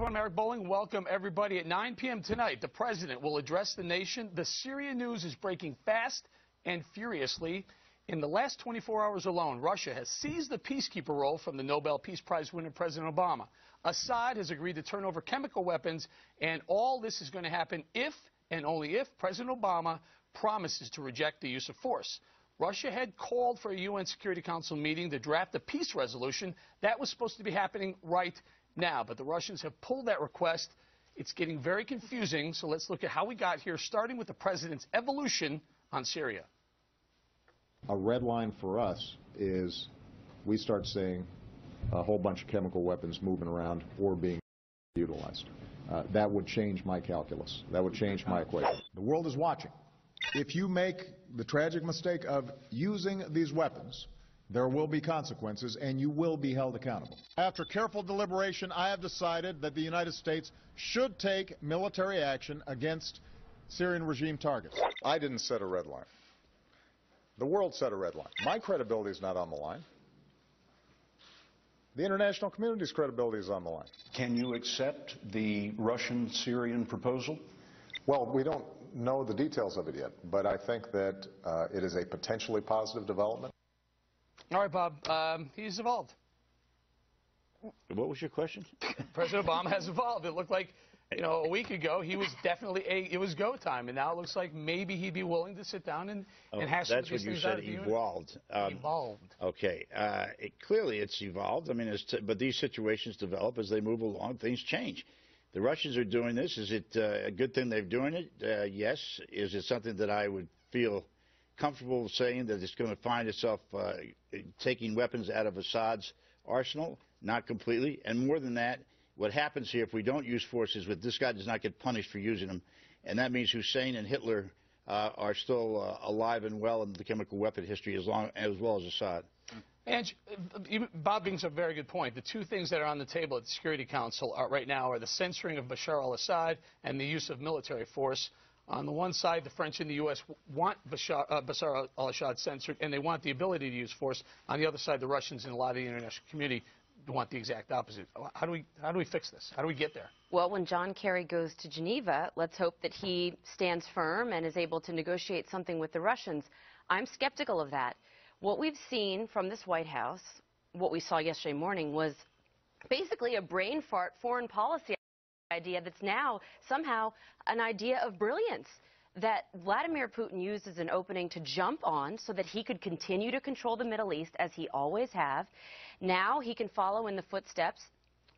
everyone. I'm Eric Bolling. Welcome, everybody. At 9 p.m. tonight, the president will address the nation. The Syria news is breaking fast and furiously. In the last 24 hours alone, Russia has seized the peacekeeper role from the Nobel Peace Prize winner President Obama. Assad has agreed to turn over chemical weapons, and all this is going to happen if and only if President Obama promises to reject the use of force. Russia had called for a UN Security Council meeting to draft a peace resolution. That was supposed to be happening right now, but the Russians have pulled that request. It's getting very confusing, so let's look at how we got here, starting with the president's evolution on Syria. A red line for us is we start seeing a whole bunch of chemical weapons moving around or being utilized. That would change my calculus. That would change my equation. The world is watching. If you make the tragic mistake of using these weapons, there will be consequences and you will be held accountable. After careful deliberation, I have decided that the United States should take military action against Syrian regime targets. I didn't set a red line. The world set a red line. My credibility is not on the line. The international community's credibility is on the line. Can you accept the Russian-Syrian proposal? Well, we don't know the details of it yet, but I think that it is a potentially positive development. All right, Bob, he's evolved. What was your question? President Obama has evolved. It looked like, a week ago he was definitely it was go time, and now it looks like maybe he'd be willing to sit down and hash some of these things out. That's what you said, evolved. Evolved. Okay. Clearly it's evolved. I mean, but these situations develop as they move along. Things change. The Russians are doing this. Is it a good thing they're doing it? Yes. Is it something that I would feel comfortable saying that it's going to find itself taking weapons out of Assad's arsenal? Not completely. And more than that, what happens here if we don't use force is that this guy does not get punished for using them. And that means Hussein and Hitler are still alive and well in the chemical weapon history as well as Assad. And Bob brings up a very good point. The two things that are on the table at the Security Council right now are the censoring of Bashar al-Assad and the use of military force. On the one side, the French and the U.S. want Bashar al-Assad censored, and they want the ability to use force. On the other side, the Russians and a lot of the international community want the exact opposite. How do we fix this? How do we get there? Well, when John Kerry goes to Geneva, let's hope that he stands firm and is able to negotiate something with the Russians. I'm skeptical of that. What we've seen from this White House, what we saw yesterday morning, was basically a brain fart foreign policy idea that's now somehow an idea of brilliance that Vladimir Putin used as an opening to jump on so that he could continue to control the Middle East as he always have. Now he can follow in the footsteps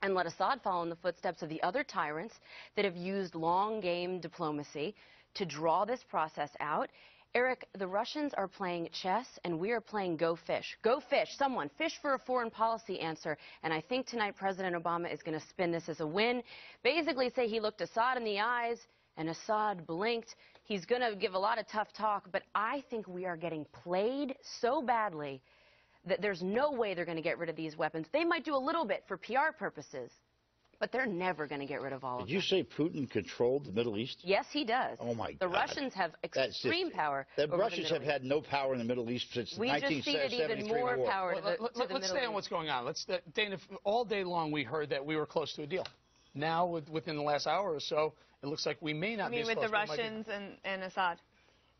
and let Assad follow in the footsteps of the other tyrants that have used long-game diplomacy to draw this process out. Eric, the Russians are playing chess, and we are playing go fish. Go fish. Someone fish for a foreign policy answer. And I think tonight President Obama is going to spin this as a win. Basically say he looked Assad in the eyes, and Assad blinked. He's going to give a lot of tough talk, but I think we are getting played so badly that there's no way they're going to get rid of these weapons. They might do a little bit for PR purposes, but they're never going to get rid of all of them. Did you say Putin controlled the Middle East? Yes, he does. Oh, my God. The Russians have extreme power. The Russians have had no power in the Middle East since 1973 We just ceded even more power to the Middle East. Let's stay on what's going on. Dana, all day long we heard that we were close to a deal. Now, within the last hour or so, it looks like we may not be as close. You mean with the Russians and Assad?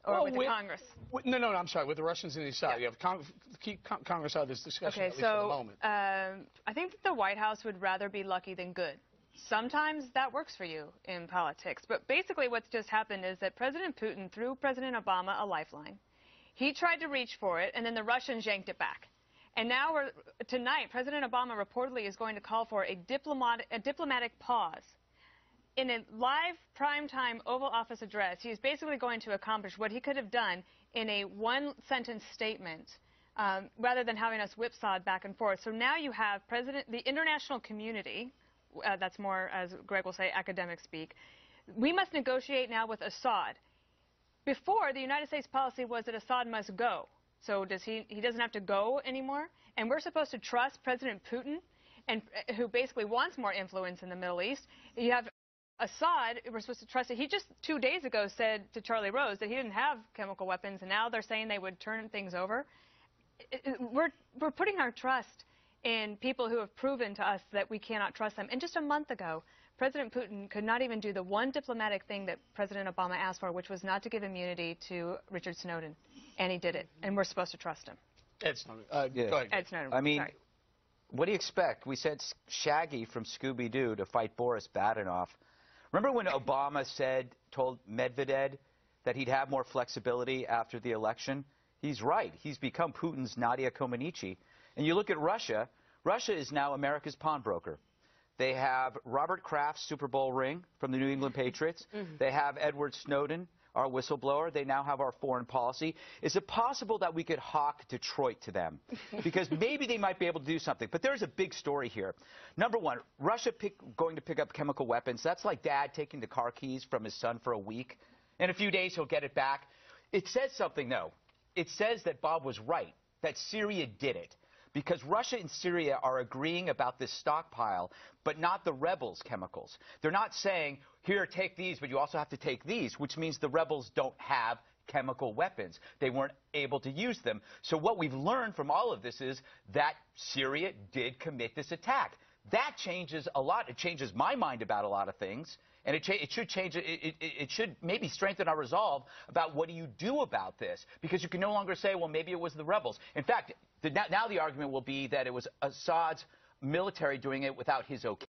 Or with the Congress? No, I'm sorry, with the Russians and the Assad. Yeah. You have keep Congress out of this discussion, at least for the moment. I think that the White House would rather be lucky than good. Sometimes that works for you in politics. But basically what's just happened is that President Putin threw President Obama a lifeline. He tried to reach for it, and then the Russians yanked it back. And now, tonight, President Obama reportedly is going to call for a diplomatic pause. In a live primetime Oval Office address, he's basically going to accomplish what he could have done in a one-sentence statement rather than having us whipsawed back and forth. So now you have the international community, that's more, as Greg will say, academic speak. We must negotiate now with Assad. Before, the United States policy was that Assad must go. So he doesn't have to go anymore? And we're supposed to trust President Putin, who basically wants more influence in the Middle East. You have Assad, we're supposed to trust it. He just 2 days ago said to Charlie Rose that he didn't have chemical weapons, and now they're saying they would turn things over. We're putting our trust in people who have proven to us that we cannot trust them. And just a month ago, President Putin could not even do the one diplomatic thing that President Obama asked for, which was not to give immunity to Richard Snowden. And he did it. And we're supposed to trust him. Ed Snowden. Yeah. Go ahead. Ed Snowden. I mean, Sorry. what do you expect? We said Shaggy from Scooby-Doo to fight Boris Badenoff. Remember when Obama told Medvedev that he'd have more flexibility after the election? He's right. He's become Putin's Nadia Comaneci. And you look at Russia. Russia is now America's pawnbroker. They have Robert Kraft's Super Bowl ring from the New England Patriots. They have Edward Snowden, our whistleblower. They now have our foreign policy. Is it possible that we could hawk Detroit to them? Because maybe they might be able to do something. But there's a big story here. Number one, Russia going to pick up chemical weapons. That's like dad taking the car keys from his son for a week. In a few days, he'll get it back. It says something, though. It says that Bob was right, that Syria did it. Because Russia and Syria are agreeing about this stockpile, but not the rebels' chemicals. They're not saying, here, take these, but you also have to take these, which means the rebels don't have chemical weapons. They weren't able to use them. So what we've learned from all of this is that Syria did commit this attack. That changes a lot. It changes my mind about a lot of things. And it should change. It should maybe strengthen our resolve about what do you do about this, because you can no longer say, well, maybe it was the rebels. In fact, now the argument will be that it was Assad's military doing it without his okay.